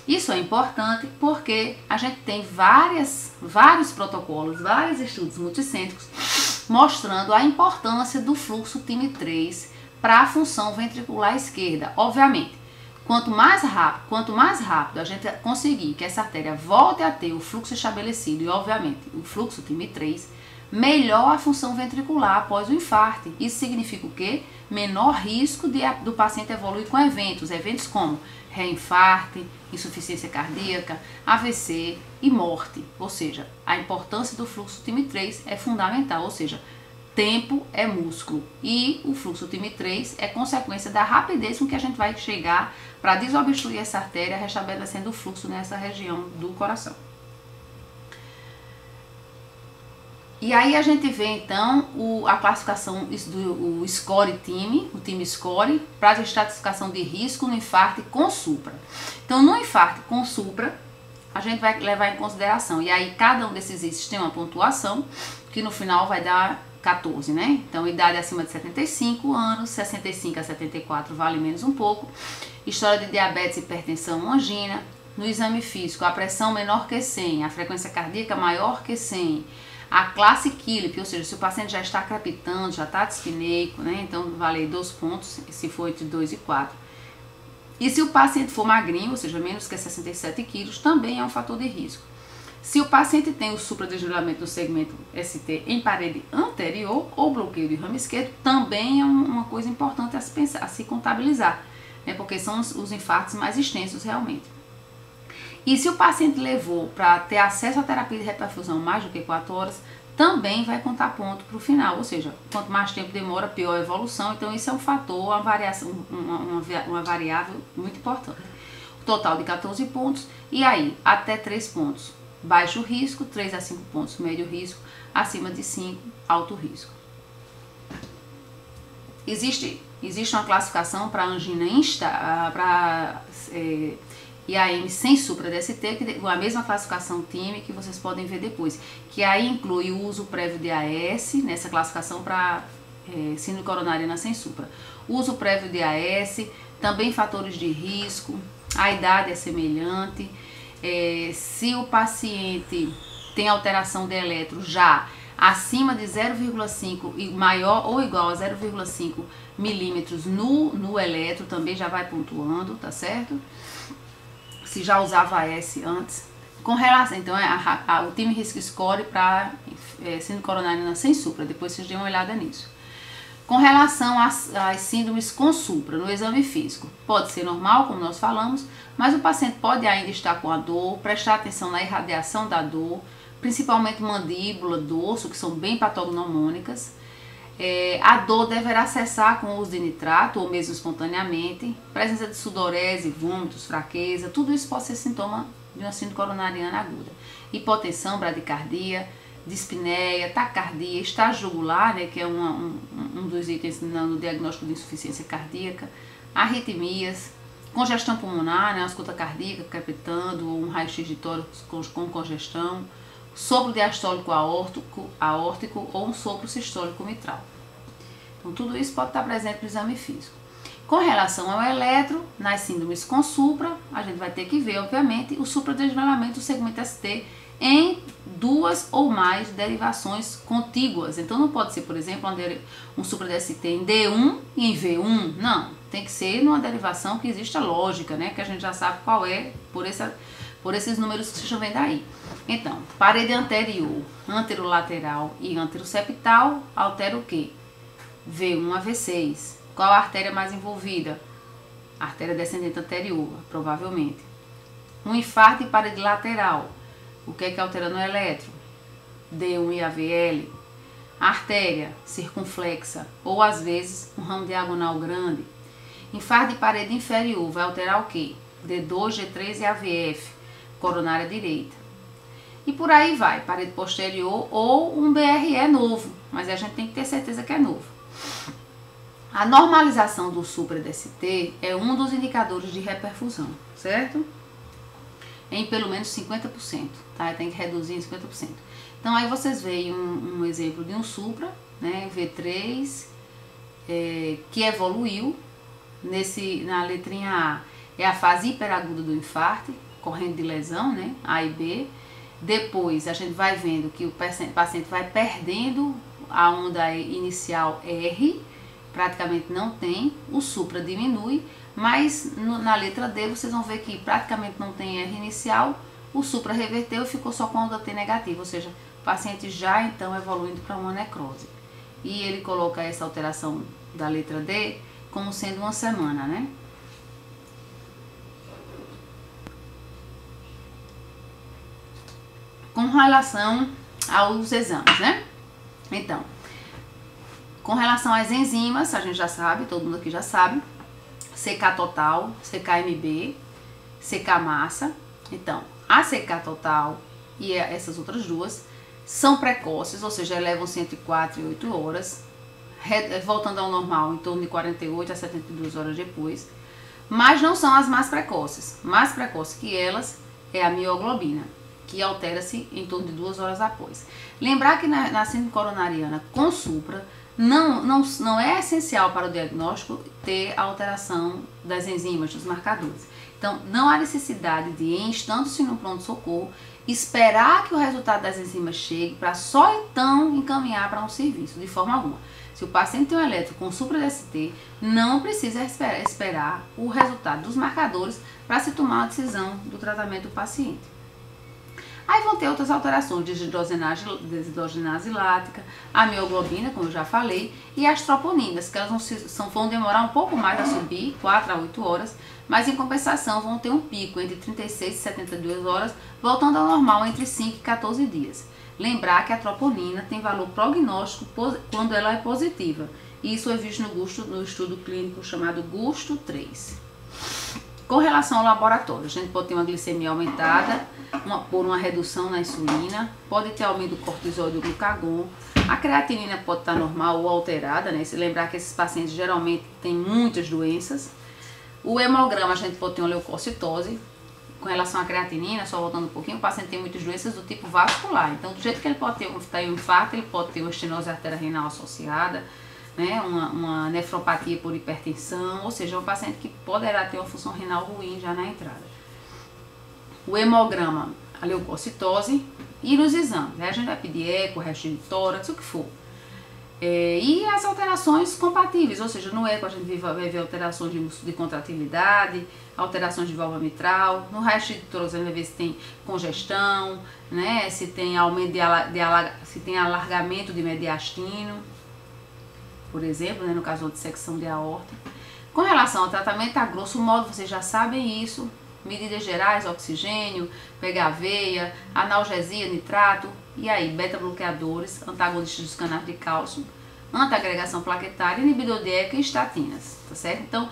Isso é importante porque a gente tem vários protocolos, vários estudos multicêntricos mostrando a importância do fluxo TIM3 para a função ventricular esquerda. Obviamente, quanto mais rápido a gente conseguir que essa artéria volte a ter o fluxo estabelecido e, obviamente, o fluxo TIM3, melhor a função ventricular após o infarto. Isso significa o quê? Menor risco do paciente evoluir com eventos como reinfarto, insuficiência cardíaca, AVC e morte. Ou seja, a importância do fluxo TIM3 é fundamental, ou seja, tempo é músculo e o fluxo TIM3 é consequência da rapidez com que a gente vai chegar para desobstruir essa artéria, restabelecendo o fluxo nessa região do coração. E aí a gente vê então a classificação do SCORE-TIM, o TIM SCORE, para a estratificação de risco no infarto com supra. Então no infarto com supra, a gente vai levar em consideração, e aí cada um desses itens tem uma pontuação, que no final vai dar 14, né? Então idade acima de 75 anos, 65 a 74 vale menos um pouco, história de diabetes, hipertensão, angina, no exame físico a pressão menor que 100, a frequência cardíaca maior que 100, a classe KILIP, ou seja, se o paciente já está crepitando, já está dispneico, né? Então vale 2 pontos, se for entre 2 e 4. E se o paciente for magrinho, ou seja, menos que 67 quilos, também é um fator de risco. Se o paciente tem o supradesnivelamento do segmento ST em parede anterior ou bloqueio de ramo esquerdo, também é uma coisa importante a se contabilizar, né? Porque são os infartos mais extensos realmente. E se o paciente levou para ter acesso à terapia de reperfusão mais do que 4 horas, também vai contar ponto para o final, ou seja, quanto mais tempo demora, pior a evolução. Então isso é um fator, uma variação, uma variável muito importante. O total de 14 pontos e aí até 3 pontos, baixo risco, 3 a 5 pontos, médio risco, acima de 5, alto risco. Existe uma classificação para angina IAM sem supra-DST, que a mesma classificação TIM que vocês podem ver depois, que aí inclui o uso prévio de AS, nessa classificação para síndrome coronariana sem supra. Uso prévio de AS, também fatores de risco, a idade é semelhante, se o paciente tem alteração de eletro já acima de 0,5 e maior ou igual a 0,5 milímetros no eletro, também já vai pontuando, tá certo? Se já usava AS antes. Com relação, então, o TIM Risk Score para síndrome coronariana sem supra, depois vocês dêem uma olhada nisso. Com relação às síndromes com supra, no exame físico, pode ser normal, como nós falamos, mas o paciente pode ainda estar com a dor, prestar atenção na irradiação da dor, principalmente mandíbula, dorso, que são bem patognomônicas. A dor deverá cessar com o uso de nitrato ou mesmo espontaneamente, presença de sudorese, vômitos, fraqueza, tudo isso pode ser sintoma de uma síndrome coronariana aguda. Hipotensão, bradicardia, dispneia, taquicardia, estágio jugular, né, que é um dos itens no diagnóstico de insuficiência cardíaca, arritmias, congestão pulmonar, né, uma escuta cardíaca crepitando, ou um raio-x de tórax com congestão, sopro diastólico aórtico ou um sopro sistólico mitral. Então tudo isso pode estar presente no exame físico. Com relação ao eletro, nas síndromes com supra, a gente vai ter que ver, obviamente, o supradesnivelamento do segmento ST em 2 ou mais derivações contíguas. Então não pode ser, por exemplo, um supra-DST em D1 e em V1, não. Tem que ser numa derivação que exista lógica, né? Que a gente já sabe qual é por esses números que vocês estão vendo aí. Então, parede anterior, anterolateral e anteroseptal altera o quê? V1 a V6. Qual a artéria mais envolvida? A artéria descendente anterior, provavelmente. Um infarto de parede lateral. O que é que altera no eletro? D1 e AVL. Artéria circunflexa ou às vezes um ramo diagonal grande. Infarto de parede inferior vai alterar o quê? D2, G3 e AVF, coronária direita. E por aí vai, parede posterior ou um BRE novo, mas a gente tem que ter certeza que é novo. A normalização do supra-DST é um dos indicadores de reperfusão, certo? Em pelo menos 50%, tá? Tem que reduzir em 50%. Então aí vocês veem um exemplo de um supra, né, V3, que evoluiu na letrinha A. é a fase hiperaguda do infarto, corrente de lesão, né, A e B. Depois a gente vai vendo que o paciente vai perdendo a onda inicial R, praticamente não tem, o supra diminui, mas na letra D vocês vão ver que praticamente não tem R inicial, o supra reverteu e ficou só com a onda T negativa, ou seja, o paciente já então evoluindo para uma necrose. E ele coloca essa alteração da letra D como sendo uma semana, né? Com relação aos exames, né? Então, com relação às enzimas, a gente já sabe, todo mundo aqui já sabe, CK total, CKMB, CK massa. Então, a CK total e essas outras duas são precoces, ou seja, levam 104 e 8 horas, voltando ao normal em torno de 48 a 72 horas depois, mas não são as mais precoces. Mais precoce que elas é a mioglobina, que altera-se em torno de 2 horas após. Lembrar que na síndrome coronariana com supra, não é essencial para o diagnóstico ter a alteração das enzimas, dos marcadores. Então, não há necessidade de, em estando-se no pronto-socorro, esperar que o resultado das enzimas chegue para só então encaminhar para um serviço, de forma alguma. Se o paciente tem um eletro com supra-DST, não precisa esperar o resultado dos marcadores para se tomar a decisão do tratamento do paciente. Aí vão ter outras alterações, desidrogenase lática, a mioglobina, como eu já falei, e as troponinas, que elas vão demorar um pouco mais a subir, 4 a 8 horas, mas em compensação vão ter um pico entre 36 e 72 horas, voltando ao normal entre 5 e 14 dias. Lembrar que a troponina tem valor prognóstico quando ela é positiva. Isso é visto no estudo clínico chamado GUSTO 3. Com relação ao laboratório, a gente pode ter uma glicemia aumentada por uma redução na insulina, pode ter aumento do cortisol e do glucagon, a creatinina pode estar normal ou alterada, né? Se lembrar que esses pacientes geralmente têm muitas doenças. O hemograma, a gente pode ter uma leucocitose. Com relação à creatinina, só voltando um pouquinho, o paciente tem muitas doenças do tipo vascular. Então, do jeito que ele pode ter um infarto, ele pode ter uma estenose arterial associada, né, uma nefropatia por hipertensão, ou seja, um paciente que poderá ter uma função renal ruim já na entrada. O hemograma, a leucocitose, e nos exames, né, a gente vai pedir eco, resto de tórax, o que for. E as alterações compatíveis, ou seja, no eco a gente vai ver alterações de contratilidade, alterações de válvula mitral, no raio-x de tórax a gente vai ver se tem congestão, né, se tem aumento se tem alargamento de mediastino, por exemplo, né, no caso de dissecção de aorta. Com relação ao tratamento, a grosso modo, vocês já sabem isso, medidas gerais, oxigênio, pegar veia, analgesia, nitrato, e aí beta-bloqueadores, antagonistas dos canais de cálcio, antiagregação plaquetária, inibidor de ECA e estatinas, tá certo? Então,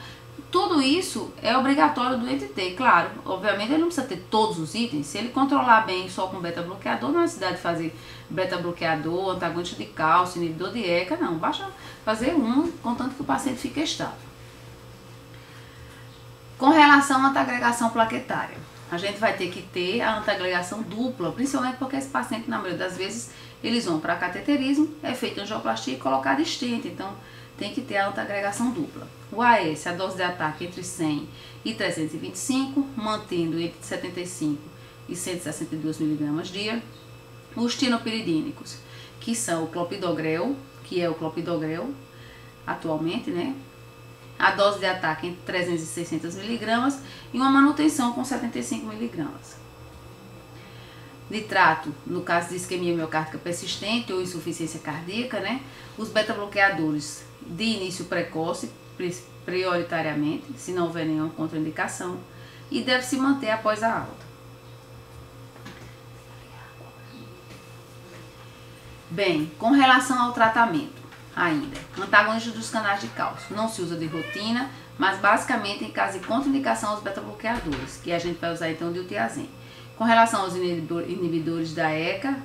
tudo isso é obrigatório do doente ter, claro, obviamente ele não precisa ter todos os itens, se ele controlar bem só com beta-bloqueador, não é necessidade de fazer beta-bloqueador, antagonista de cálcio, inibidor de ECA, não, basta fazer um, contanto que o paciente fique estável. Com relação à antiagregação plaquetária, a gente vai ter que ter a antiagregação dupla, principalmente porque esse paciente, na maioria das vezes, eles vão para cateterismo, é feita angioplastia e colocada estente, então tem que ter a antiagregação dupla. O AS, a dose de ataque entre 100 e 325, mantendo entre 75 e 162 mg dia. Os tinopiridínicos, que são o clopidogrel, que é o clopidogrel atualmente, né? A dose de ataque entre 300 e 600 mg e uma manutenção com 75 mg. Nitrato, no caso de isquemia miocárdica persistente ou insuficiência cardíaca, né? Os beta-bloqueadores de início precoce, prioritariamente, se não houver nenhuma contraindicação, e deve se manter após a alta. Bem, com relação ao tratamento, ainda, antagonista dos canais de cálcio, não se usa de rotina, mas basicamente em caso de contraindicação aos beta-bloqueadores, que a gente vai usar então o diltiazem. Com relação aos inibidores da ECA,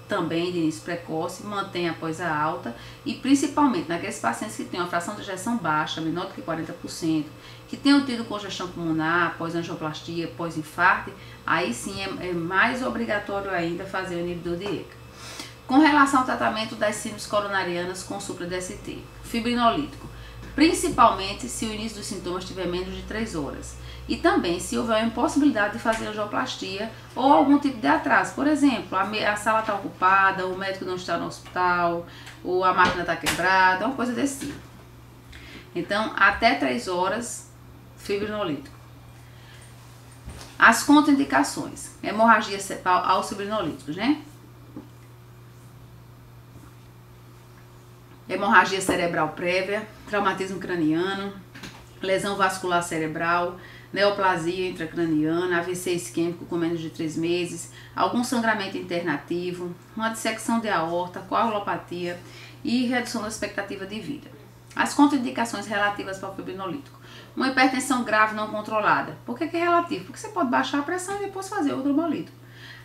também de início precoce, mantém após a alta e principalmente naqueles pacientes que têm uma fração de ejeção baixa, menor do que 40%, que tenham tido congestão pulmonar, pós-angioplastia, pós-infarto, aí sim é mais obrigatório ainda fazer o inibidor de ECA. Com relação ao tratamento das síndromes coronarianas com supra-DST, fibrinolítico, principalmente se o início dos sintomas tiver menos de 3 horas. E também se houver a impossibilidade de fazer angioplastia ou algum tipo de atraso. Por exemplo, a sala está ocupada, o médico não está no hospital, ou a máquina está quebrada, uma coisa desse tipo. Então, até 3 horas, fibrinolítico. As contraindicações. Hemorragia aos fibrinolíticos, né? Hemorragia cerebral prévia, traumatismo craniano, lesão vascular cerebral, neoplasia intracraniana, AVC isquêmico com menos de 3 meses, algum sangramento internativo, uma dissecção de aorta, coagulopatia e redução da expectativa de vida. As contraindicações relativas para o fibrinolítico. Uma hipertensão grave não controlada. Por que é relativo? Porque você pode baixar a pressão e depois fazer o trombólitico.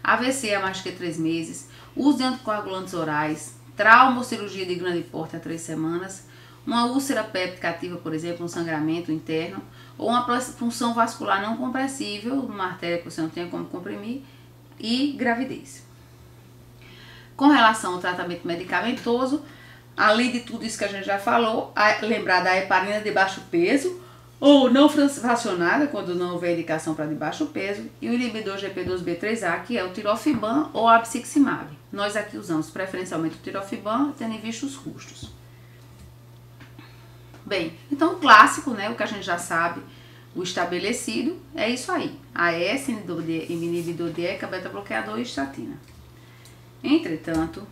AVC há mais de 3 meses, uso de anticoagulantes orais, trauma ou cirurgia de grande porte há 3 semanas, uma úlcera péptica ativa, por exemplo, um sangramento interno, ou uma punção vascular não compressível, uma artéria que você não tem como comprimir, e gravidez. Com relação ao tratamento medicamentoso, além de tudo isso que a gente já falou, lembrar da heparina de baixo peso, ou não fracionada, quando não houver indicação para de baixo peso, e o inibidor GP2B3A, que é o tirofiban ou abciximab. Nós aqui usamos preferencialmente o tirofiban, tendo em vista os custos. Bem, então o clássico, né, o que a gente já sabe, o estabelecido, é isso aí. AS, inibidor de ECA, beta-bloqueador e estatina. Entretanto,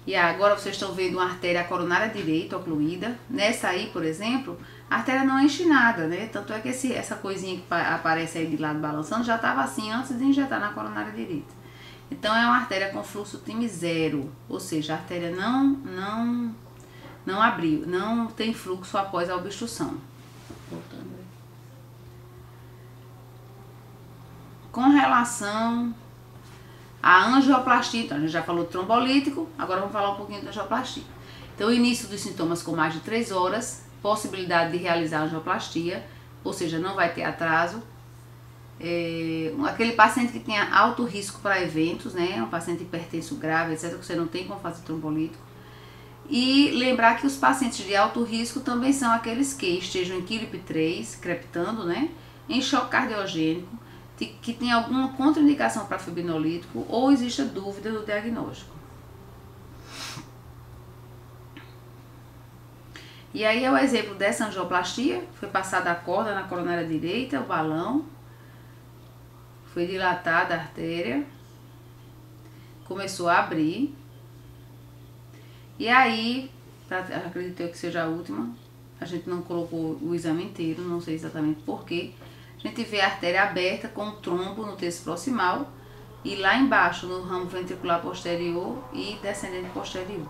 e agora vocês estão vendo uma artéria coronária direita ocluída. Nessa aí, por exemplo, a artéria não enche nada, né? Tanto é que essa coisinha que aparece aí de lado balançando já estava assim antes de injetar na coronária direita. Então é uma artéria com fluxo time 0, ou seja, a artéria não abriu, não tem fluxo após a obstrução. Voltando. Com relação a angioplastia, então a gente já falou do trombolítico, agora vamos falar um pouquinho da angioplastia. Então, o início dos sintomas com mais de 3 horas, possibilidade de realizar a angioplastia, ou seja, não vai ter atraso. Aquele paciente que tenha alto risco para eventos, né, um paciente hipertenso grave, etc., que você não tem como fazer trombolítico. E lembrar que os pacientes de alto risco também são aqueles que estejam em KILIP3, crepitando, né, em choque cardiogênico, que tem alguma contraindicação para fibrinolítico ou exista dúvida do diagnóstico. E aí é o exemplo dessa angioplastia, foi passada a corda na coronária direita, o balão, foi dilatada a artéria, começou a abrir, e aí, acredito que seja a última, a gente não colocou o exame inteiro, não sei exatamente porquê. A gente vê a artéria aberta com um trombo no terço proximal e lá embaixo no ramo ventricular posterior e descendente posterior.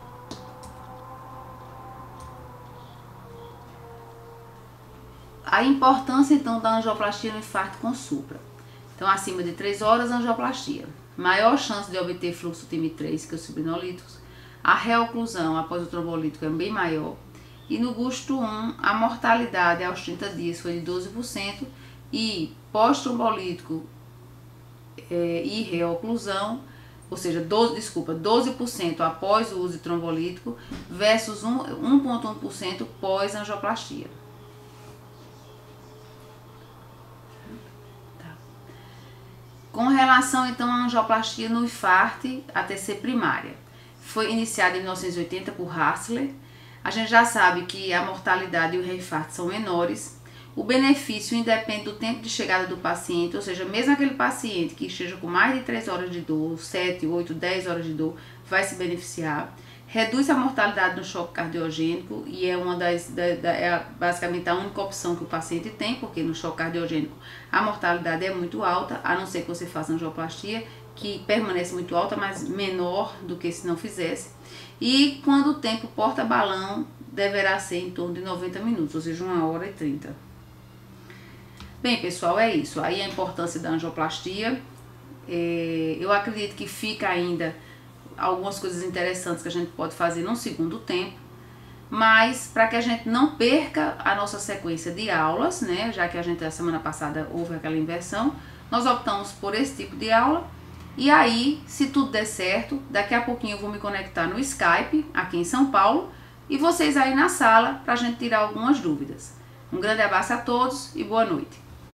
A importância então da angioplastia no infarto com supra. Então, acima de 3 horas, angioplastia. Maior chance de obter fluxo time 3 que os fibrinolíticos. A reoclusão após o trombolítico é bem maior. E no GUSTO 1, a mortalidade aos 30 dias foi de 12%. E pós-trombolítico e reoclusão, ou seja, 12% após o uso de trombolítico versus 1,1% pós-angioplastia. Tá. Com relação então à angioplastia no infarto ATC primária, foi iniciada em 1980 por Hassler. A gente já sabe que a mortalidade e o reinfarto são menores. O benefício independe do tempo de chegada do paciente, ou seja, mesmo aquele paciente que esteja com mais de 3 horas de dor, 7, 8, 10 horas de dor, vai se beneficiar. Reduz a mortalidade no choque cardiogênico e é basicamente a única opção que o paciente tem, porque no choque cardiogênico a mortalidade é muito alta, a não ser que você faça angioplastia, que permanece muito alta, mas menor do que se não fizesse. E quando o tempo porta-balão deverá ser em torno de 90 minutos, ou seja, 1 hora e 30. Bem, pessoal, é isso. Aí a importância da angioplastia. Eu acredito que fica ainda algumas coisas interessantes que a gente pode fazer num segundo tempo. Mas para que a gente não perca a nossa sequência de aulas, né? Já que a semana passada houve aquela inversão, nós optamos por esse tipo de aula. E aí, se tudo der certo, daqui a pouquinho eu vou me conectar no Skype, aqui em São Paulo, e vocês aí na sala para a gente tirar algumas dúvidas. Um grande abraço a todos e boa noite.